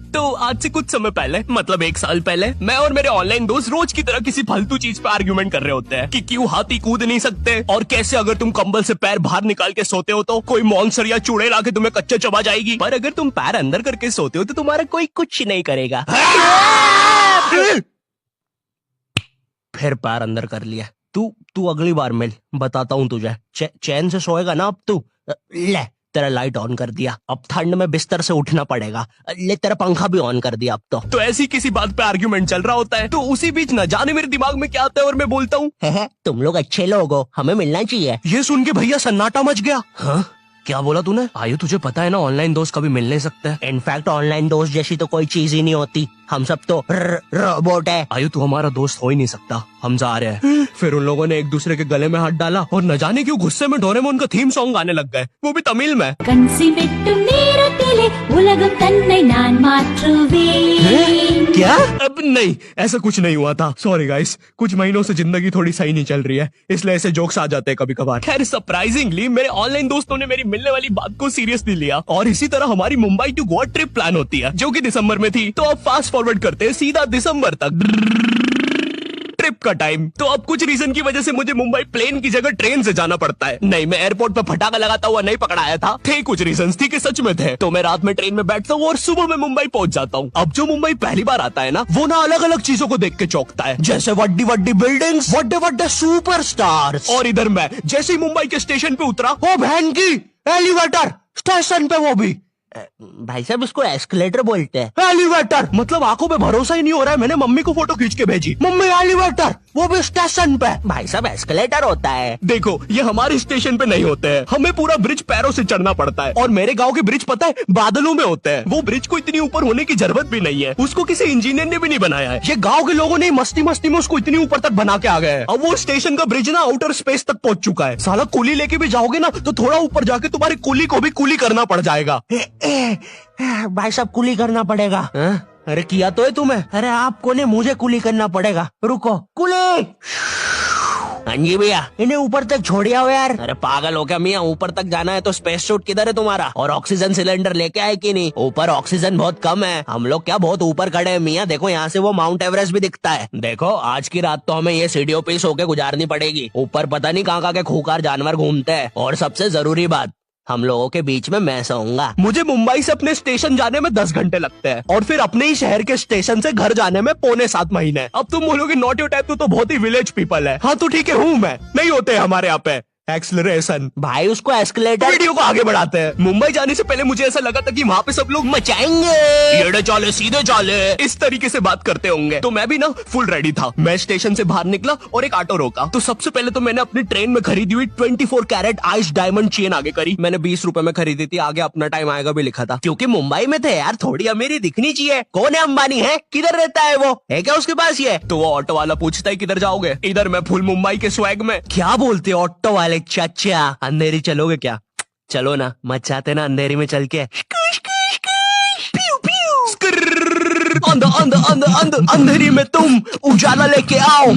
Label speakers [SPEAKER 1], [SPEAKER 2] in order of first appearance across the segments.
[SPEAKER 1] तो आज से कुछ समय पहले, मतलब 1 साल पहले, मैं और मेरे ऑनलाइन दोस्त रोज की तरह किसी फालतू चीज पे आर्ग्यूमेंट कर रहे होते हैं कि क्यों हाथी कूद नहीं सकते, और कैसे अगर तुम कंबल से पैर बाहर निकाल के सोते हो तो कोई मॉन्स्टर या चूड़ैल आके तुम्हें कच्चा चबा जाएगी, पर अगर तुम पैर अंदर करके सोते हो तो तुम्हारा कोई कुछ नहीं करेगा। फिर पैर अंदर कर लिया। तू अगली बार मिल, बताता हूँ तुझे। चैन से सोएगा ना अब तू। ले तेरा लाइट ऑन कर दिया, अब ठंड में बिस्तर से उठना पड़ेगा। ले तेरा पंखा भी ऑन कर दिया अब तो ऐसी किसी बात पे आर्ग्यूमेंट चल रहा होता है, तो उसी बीच न जाने मेरे दिमाग में क्या आता है और मैं बोलता हूँ, तुम लोग अच्छे लोग हो, हमें मिलना चाहिए। ये सुन के भैया सन्नाटा मच गया। हाँ क्या बोला तूने? आयु तुझे पता है ना ऑनलाइन दोस्त कभी मिल नहीं सकते। इनफैक्ट ऑनलाइन दोस्त जैसी तो कोई चीज ही नहीं होती, हम सब तो रोबोट है। आयु तू हमारा दोस्त हो ही नहीं सकता, हम जा रहे हैं। फिर उन लोगों ने एक दूसरे के गले में हाथ डाला और न जाने क्यों गुस्से में डोरेमोन का थीम सॉन्ग गाने लग गए, वो भी तमिल में। क्या? अब नहीं, ऐसा कुछ नहीं हुआ था। सॉरी गाइस, कुछ महीनों से जिंदगी थोड़ी सही नहीं चल रही है, इसलिए ऐसे जोक्स आ जाते हैं कभी कभार। खैर सरप्राइजिंगली मेरे ऑनलाइन दोस्तों ने मेरी मिलने वाली बात को सीरियसली लिया और इसी तरह हमारी Mumbai to Goa trip plan होती है, जो कि दिसंबर में थी। तो अब फास्ट फॉरवर्ड करते हैं सीधा दिसंबर तक ट्रिप का टाइम। तो अब कुछ रीजन की वजह से मुझे मुंबई प्लेन की जगह ट्रेन से जाना पड़ता है। नहीं, मैं एयरपोर्ट पर फटाका लगाता हुआ नहीं पकड़ाया था। थे कुछ रीजन, थी कि सच में थे। तो मैं रात में ट्रेन में बैठता हूँ और सुबह में मुंबई पहुंच जाता हूँ। अब जो मुंबई पहली बार आता है ना, वो ना अलग अलग चीजों को देख के चौंकता है, जैसे वड्डी वड्डी बिल्डिंग्स, वड्डे वड्डे सुपरस्टार्स। और इधर मैं जैसे ही मुंबई के स्टेशन पे उतरा, ओ बहन की एलिवेटर स्टेशन पे, वो भी भाई साहब इसको एस्केलेटर बोलते हैं। एलिवेटर मतलब आंखों पे भरोसा ही नहीं हो रहा है। मैंने मम्मी को फोटो खींच के भेजी, मम्मी एलिवेटर, वो भी स्टेशन पे। भाई साहब एस्केलेटर होता है। देखो ये हमारे स्टेशन पे नहीं होते हैं, हमें पूरा ब्रिज पैरों से चढ़ना पड़ता है। और मेरे गांव के ब्रिज पता है बादलों में होते हैं। वो ब्रिज को इतनी ऊपर होने की जरूरत भी नहीं है, उसको किसी इंजीनियर ने भी नहीं बनाया है। ये गाँव के लोगों ने मस्ती मस्ती में उसको इतनी ऊपर तक बना के आ गए हैं। अब वो स्टेशन का ब्रिज ना आउटर स्पेस तक पहुंच चुका है। साला कुली लेके भी जाओगे ना तो थोड़ा ऊपर जाके तुम्हारी कुली को भी कुली करना पड़ जाएगा। भाई साहब कुली करना पड़ेगा। अरे किया तो है तुम्हें। अरे आपको ने मुझे कुली करना पड़ेगा। रुको, कुली। हाँ जी भैया, इन्हें ऊपर तक छोड़िया हो यार। अरे पागल हो क्या मियाँ, ऊपर तक जाना है तो स्पेस सूट किधर है तुम्हारा? और ऑक्सीजन सिलेंडर लेके आए कि नहीं? ऊपर ऑक्सीजन बहुत कम है, हम लोग क्या बहुत ऊपर खड़े हैं मियाँ। देखो यहाँ से वो माउंट एवरेस्ट भी दिखता है। देखो आज की रात तो हमें ये सीढ़ियों पे सो के गुजारनी पड़ेगी। ऊपर पता नहीं कहाँ के खूंखार जानवर घूमते हैं। और सबसे जरूरी बात, हम लोगों के बीच में मैं सोऊंगा। मुझे मुंबई से अपने स्टेशन जाने में 10 घंटे लगते हैं और फिर अपने ही शहर के स्टेशन से घर जाने में 6.25 महीने। अब तुम बोलोगे नॉट योर टाइप, तो बहुत ही विलेज पीपल है। हाँ तो ठीक है, हूँ मैं, नहीं होते हमारे यहाँ पे एक्सलरेशन। भाई उसको एस्केलेटर। वीडियो को आगे बढ़ाते हैं। मुंबई जाने से पहले मुझे ऐसा लगा था कि वहाँ पे सब लोग मचाएंगे, येड़े चाले सीधे चाले, इस तरीके से बात करते होंगे। तो मैं भी ना फुल रेडी था। मैं स्टेशन से बाहर निकला और एक ऑटो रोका। तो सबसे पहले तो मैंने अपनी ट्रेन में खरीदी हुई 24 कैरेट आइस डायमंड चेन आगे करी। मैंने 20 रुपए में खरीदी थी, आगे अपना टाइम आएगा भी लिखा था, क्योंकि मुंबई में थे यार, थोड़ी अमीरी दिखनी चाहिए। कौन है अंबानी? है किधर रहता है वो? है क्या उसके पास ये? तो वो ऑटो वाला पूछता है किधर जाओगे? इधर मैं फुल मुंबई के स्वैग में। क्या बोलते ऑटो वाले? चाचा अंधेरी चलोगे क्या? चलो ना, मचाते ना अंधेरी में चल के। अंधेरी में तुम उजाला लेके आओ।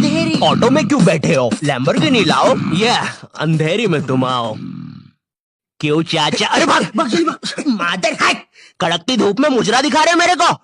[SPEAKER 1] ऑटो में क्यों बैठे हो? लैम्बोर्गिनी लाओ। ये अंधेरी में तुम आओ। क्यों चाचा? अरे भाग मादर है, कड़कती धूप में मुजरा दिखा रहे मेरे को।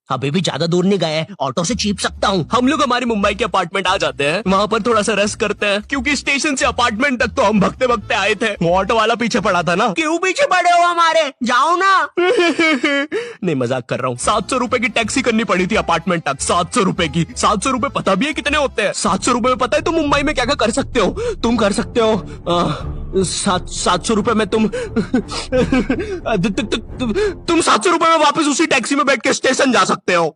[SPEAKER 1] अभी भी ज्यादा दूर नहीं गए, ऑटो से चीप सकता हूँ। हम लोग हमारी मुंबई के अपार्टमेंट आ जाते हैं, वहाँ पर थोड़ा सा रेस्ट करते हैं, क्योंकि स्टेशन से अपार्टमेंट तक तो हम भगते भगते आए थे। वो ऑटो वाला पीछे पड़ा था ना। क्यों पीछे पड़े हो हमारे? जाओ ना। नहीं मजाक कर रहा हूँ। 700 रुपए की टैक्सी करनी पड़ी थी अपार्टमेंट तक। 700 रुपए की। 700 रुपए पता भी है कितने होते हैं? 700 रुपए में पता है तुम मुंबई में क्या क्या कर सकते हो? तुम कर सकते हो 700 रुपए में तुम 700 रुपए में वापस उसी टैक्सी में बैठ के स्टेशन जा सकते हो।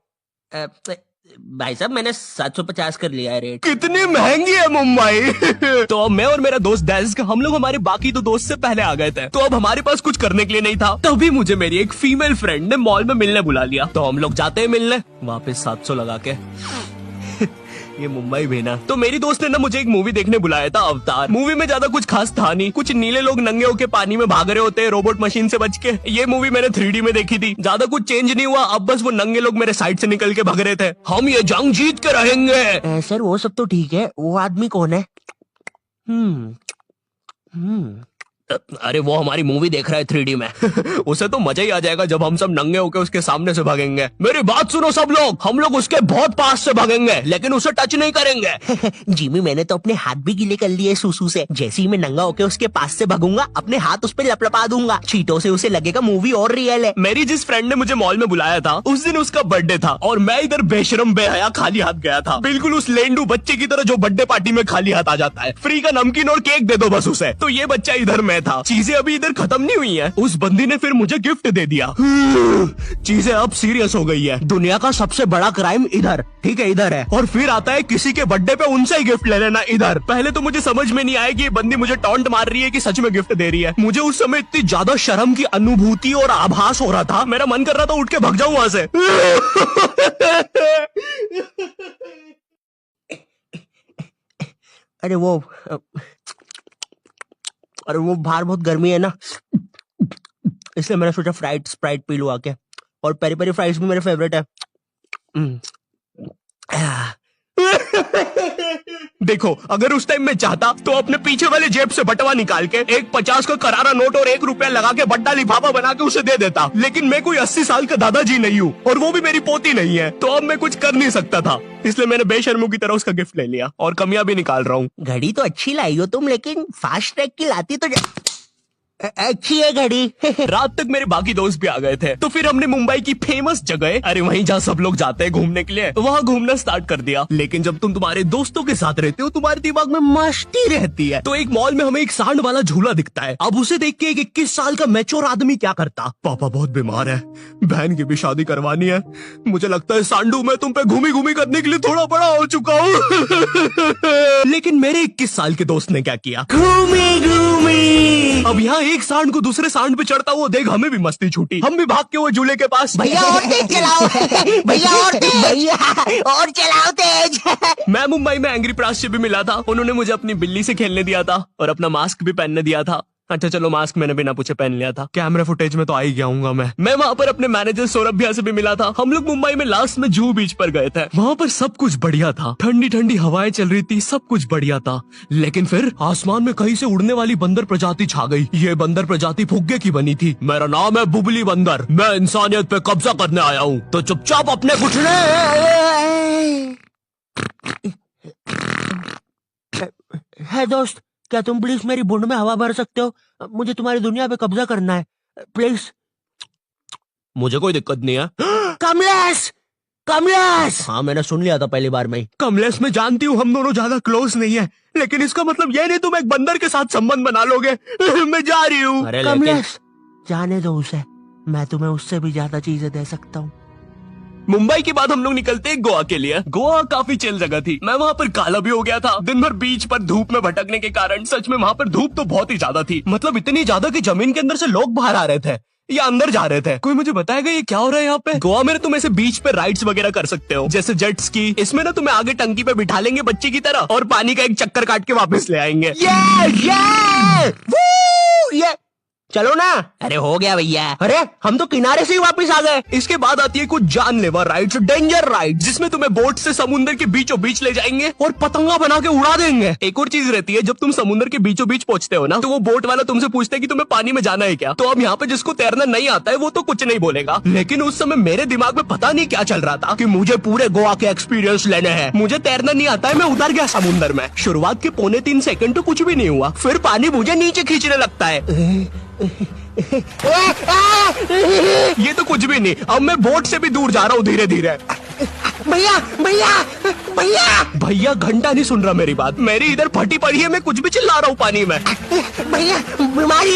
[SPEAKER 1] भाई साहब मैंने 750 कर लिया है रेट। कितनी महंगी है मुंबई। तो अब मैं और मेरा दोस्त डेस्क, हम लोग हमारे बाकी 2 दोस्त से पहले आ गए थे। तो अब हमारे पास कुछ करने के लिए नहीं था। तभी मुझे मेरी एक फीमेल फ्रेंड ने मॉल में मिलने बुला लिया। तो हम लोग जाते हैं मिलने, वापस 700 लगा के। ये मुंबई भी ना। तो मेरी दोस्त ने ना मुझे एक मूवी देखने बुलाया था, अवतार। मूवी में ज्यादा कुछ खास था नहीं, कुछ नीले लोग नंगे होके पानी में भाग रहे होते हैं रोबोट मशीन से बच के। ये मूवी मैंने 3D में देखी थी, ज्यादा कुछ चेंज नहीं हुआ। अब बस वो नंगे लोग मेरे साइड से निकल के भाग रहे थे। हम ये जंग जीत के रहेंगे। सर वो सब तो ठीक है, वो आदमी कौन है? अरे वो हमारी मूवी देख रहा है 3D में। उसे तो मजा ही आ जाएगा जब हम सब नंगे होकर उसके सामने से भागेंगे। मेरी बात सुनो सब लोग, हम लोग उसके बहुत पास से भागेंगे लेकिन उसे टच नहीं करेंगे।
[SPEAKER 2] जिमी मैंने तो अपने हाथ भी गीले कर लिए सूसू से। जैसे ही मैं नंगा होकर उसके पास से भागूंगा अपने हाथ उस पर लपलपा दूंगा। चीटों से उसे लगेगा मूवी और रियल है।
[SPEAKER 1] मेरी जिस फ्रेंड ने मुझे मॉल में बुलाया था उस दिन उसका बर्थडे था और मैं इधर बेशरम बेहया खाली हाथ गया था, बिल्कुल उस लेंडू बच्चे की तरह जो बर्थडे पार्टी में खाली हाथ आ जाता है। फ्री का नमकीन और केक दे दो बस उसे। तो ये बच्चा इधर मैं था। चीजें अभी इधर खत्म नहीं हुई हैं। उस बंदी ने फिर मुझे गिफ्ट दे दिया। चीजें अब सीरियस हो गई है। दुनिया का सबसे बड़ा क्राइम इधर, ठीक है इधर है, और फिर आता है किसी के बर्थडे पे उनसे ही गिफ्ट ले लेना इधर। पहले तो मुझे समझ में नहीं आया कि ये बंदी मुझे टॉन्ट मार रही है कि सच में गिफ्ट दे रही है। मुझे उस समय इतनी ज्यादा शर्म की अनुभूति और आभास हो रहा था, मेरा मन कर रहा था उठ के भाग जाऊं वहां से।
[SPEAKER 2] अरे वो बाहर बहुत गर्मी है ना, इसलिए मैंने सोचा स्प्राइट पी लूं आके। और पेरी पेरी फ्राइज भी मेरे फेवरेट है।
[SPEAKER 1] देखो अगर उस टाइम मैं चाहता तो अपने पीछे वाले जेब से बटवा निकाल के एक 50 का करारा नोट और 1 रुपया लगा के बड्डा लिफाफा बना के उसे दे देता। लेकिन मैं कोई 80 साल का दादाजी नहीं हूँ और वो भी मेरी पोती नहीं है, तो अब मैं कुछ कर नहीं सकता था। इसलिए मैंने बेशर्मों की तरह उसका गिफ्ट ले लिया और कमियां भी निकाल रहा हूँ।
[SPEAKER 2] घड़ी तो अच्छी लाई हो तुम, लेकिन फास्ट ट्रैक की लाती तो अच्छी है घड़ी।
[SPEAKER 1] रात तक मेरे बाकी दोस्त भी आ गए थे, तो फिर हमने मुंबई की फेमस जगह, अरे वहीं जहाँ सब लोग जाते हैं घूमने के लिए, वहाँ घूमना स्टार्ट कर दिया। लेकिन जब तुम तुम्हारे दोस्तों के साथ रहते हो तुम्हारे दिमाग में मस्ती रहती है। तो एक मॉल में हमें एक सांड वाला झूला दिखता है। अब उसे देख के एक 21 साल का मैच्योर आदमी क्या करता, पापा बहुत बीमार है, बहन की भी शादी करवानी है, मुझे लगता है सांडू मैं तुम पे घूमी घूमी करने के लिए थोड़ा बड़ा हो चुका हूँ। लेकिन मेरे 21 साल के दोस्त ने क्या किया,
[SPEAKER 2] घूमी घूमी।
[SPEAKER 1] अब यहाँ एक सांड को दूसरे सांड पे चढ़ता हुआ देख हमें भी मस्ती छूटी। हम भी भाग के वो झूले के पास,
[SPEAKER 2] भैया और तेज चलाओ, भैया और तेज, भैया और चलाओ तेज।
[SPEAKER 1] मैं मुंबई में एंग्री प्रास से भी मिला था। उन्होंने मुझे अपनी बिल्ली से खेलने दिया था और अपना मास्क भी पहनने दिया था। अच्छा चलो मास्क मैंने बिना पूछे पहन लिया था, कैमरा फुटेज में तो आ ही गया हूँ मैं वहाँ पर अपने मैनेजर सौरभ भैया से भी मिला था। हम लोग मुंबई में लास्ट में जूहू बीच पर गए थे। वहाँ पर सब कुछ बढ़िया था, ठंडी ठंडी हवाएं चल रही थी, सब कुछ बढ़िया था। लेकिन फिर आसमान में कहीं से उड़ने वाली बंदर प्रजाति छा गई। ये बंदर प्रजाति फुग्गे की बनी थी। मेरा नाम है बुबली बंदर, मैं इंसानियत पे कब्जा करने आया हूँ, तो चुपचाप अपने घुटने।
[SPEAKER 2] है दोस्त, क्या तुम प्लीज मेरी बूंद में हवा भर सकते हो? मुझे तुम्हारी दुनिया पे कब्जा करना है प्लीज।
[SPEAKER 1] मुझे कोई दिक्कत नहीं है।
[SPEAKER 2] कमलेश, कमलेश। हाँ मैंने सुन लिया था पहली बार में ही।
[SPEAKER 1] कमलेश मैं जानती हूँ हम दोनों ज्यादा क्लोज नहीं है, लेकिन इसका मतलब ये नहीं तुम एक बंदर के साथ संबंध बना लोगे। मैं जा रही हूँ।
[SPEAKER 2] कमलेश जाने दो उसे, मैं तुम्हें उससे भी ज्यादा चीजें दे सकता हूँ।
[SPEAKER 1] मुंबई के बाद हम लोग निकलते हैं गोवा के लिए। गोवा काफी चिल जगह थी। मैं वहाँ पर काला भी हो गया था दिन भर बीच पर धूप में भटकने के कारण। सच में वहाँ पर धूप तो बहुत ही ज्यादा थी, मतलब इतनी ज्यादा कि जमीन के अंदर से लोग बाहर आ रहे थे या अंदर जा रहे थे। कोई मुझे बताएगा ये क्या हो रहा है यहाँ पे? गोवा में तुम ऐसे बीच पे राइड्स वगैरह कर सकते हो, जैसे जेट स्की। इसमें ना तुम्हें आगे टंकी पे बिठा लेंगे बच्चे की तरह और पानी का एक चक्कर काट के वापस ले आएंगे।
[SPEAKER 2] ये चलो ना। अरे हो गया भैया, अरे हम तो किनारे से ही वापस आ गए।
[SPEAKER 1] इसके बाद आती है कुछ जानलेवा राइड्स, डेंजर राइड, जिसमें तुम्हें बोट से समुद्र के बीचों बीच ले जाएंगे और पतंगा बना के उड़ा देंगे। एक और चीज रहती है, जब तुम समुद्र के बीचों बीच पहुंचते हो ना, तो वो बोट वाला तुमसे पूछता है कि तुम्हें पानी में जाना है क्या। तो अब यहाँ पे जिसको तैरना नहीं आता है वो तो कुछ नहीं बोलेगा, लेकिन उस समय मेरे दिमाग में पता नहीं क्या चल रहा था कि मुझे पूरे गोवा के एक्सपीरियंस लेने हैं। मुझे तैरना नहीं आता है, मैं उतर गया समुद्र में। शुरुआत के 3.25 सेकंड तो कुछ भी नहीं हुआ, फिर पानी मुझे नीचे खींचने लगता है। ये तो कुछ भी नहीं, अब मैं बोट से भी दूर जा रहा हूँ धीरे धीरे।
[SPEAKER 2] भैया भैया भैया
[SPEAKER 1] भैया घंटा नहीं सुन रहा मेरी बात, मेरी इधर फटी पड़ी है, मैं कुछ भी चिल्ला रहा हूँ पानी में।
[SPEAKER 2] भैया बीमारी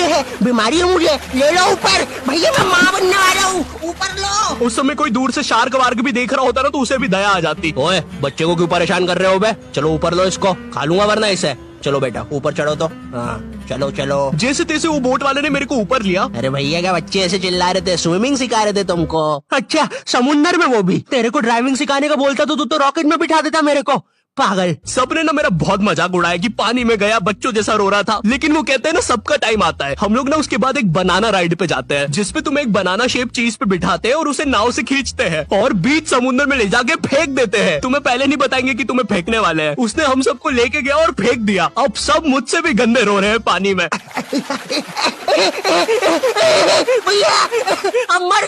[SPEAKER 2] है मुझे, ले लो ऊपर। भैया मैं माँ बनने वाला हूँ, ऊपर लो।
[SPEAKER 1] उस समय कोई दूर से शार्क वार्क भी देख रहा होता ना तो उसे भी दया आ जाती। ओए बच्चे को क्यों परेशान कर रहे हो बे, चलो ऊपर लो इसको, खा लूंगा वरना इसे। चलो बेटा ऊपर चढ़ो तो। हाँ चलो चलो। जैसे तैसे वो बोट वाले ने मेरे को ऊपर लिया।
[SPEAKER 2] अरे भैया क्या बच्चे ऐसे चिल्ला रहे थे, स्विमिंग सिखा रहे थे तुमको? अच्छा समुंदर में, वो भी तेरे को ड्राइविंग सिखाने का बोलता तो तू तो रॉकेट में बिठा देता मेरे को। पागल।
[SPEAKER 1] सबने ना मेरा बहुत मजाक उड़ाया कि पानी में गया बच्चों जैसा रो रहा था, लेकिन वो कहते हैं ना सबका टाइम आता है। हम लोग ना उसके बाद एक बनाना राइड पे जाते हैं, जिसपे तुम्हें एक बनाना शेप चीज पे बिठाते हैं और उसे नाव से खींचते हैं और बीच समुद्र में ले जाके फेंक देते हैं। तुम्हें पहले नहीं बताएंगे कि तुम्हें फेंकने वाले हैं। उसने हम सबको लेके गया और फेंक दिया। अब सब मुझसे भी गंदे रो रहे हैं पानी में।
[SPEAKER 2] भैया हम मर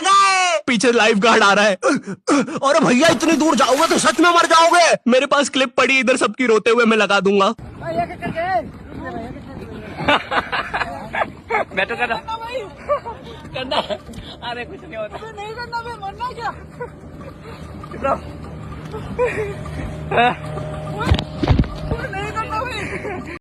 [SPEAKER 2] गए।
[SPEAKER 1] पीछे लाइफ गार्ड आ रहा है।
[SPEAKER 2] अरे भैया इतनी दूर जाओगे तो सच में मर जाओगे।
[SPEAKER 1] मेरे पास क्लिप पड़ी इधर सबकी रोते हुए, मैं लगा दूंगा।
[SPEAKER 3] बैठो करना अरे कुछ नहीं होता, नहीं करना, मरना क्या। नहीं करना भाई।